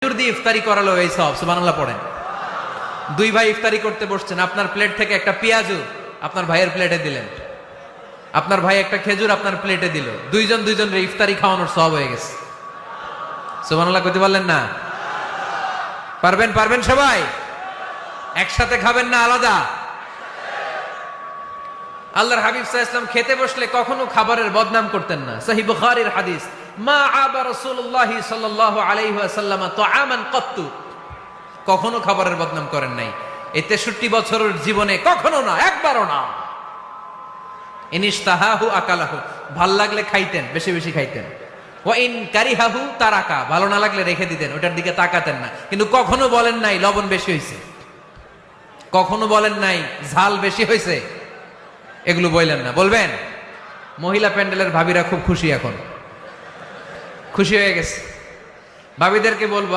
খেজুর দিয়ে ইফতারি করালো এই সব সুবহানাল্লাহ পড়েন। দুই ভাই ইফতারি করতে বসছেন, আপনার প্লেট থেকে একটা পেঁয়াজু আপনার ভাইয়ের প্লেটে দিলেন, আপনার ভাই একটা খেজুর আপনার প্লেটে দিল, দুইজনের ইফতারি খাওয়ানোর সব হয়ে গেছে। সুবহানাল্লাহ কইতে পারলেন না? পারবেন সবাই? একসাথে খাবেন না আলাদা? আল্লাহর হাবিব সাল্লাল্লাহু আলাইহি ওয়াসাল্লাম খেতে বসলে কখনো খাবারের বদনাম করতেন না। সহিহ বুখারীর হাদিস, মা আবা রাসূলুল্লাহ সাল্লাল্লাহু আলাইহি ওয়াসাল্লাম তুআমান কত্তু, কখনো খাবারের বদনাম করেন নাই। এই 63 বছরের জীবনে কখনো না, একবারও না। ইনিশতাহাহু আকালাহু, ভাল লাগলে খাইতেন, বেশি বেশি খাইতেন। ওয়া ইন কারিহাহু তারাকা, ভালো না লাগলে রেখে দিতেন, ওটার দিকে তাকাতেন না। কিন্তু কখনো বলেন নাই লবণ বেশি হয়েছে, কখনো বলেন নাই ঝাল বেশি হয়েছে, এগুলো বললেন না। বলবেন? মহিলা প্যান্ডেলের ভাবিরা খুব খুশি, এখন খুশি হয়ে গেছে। ভাবিদেরকে বলবো,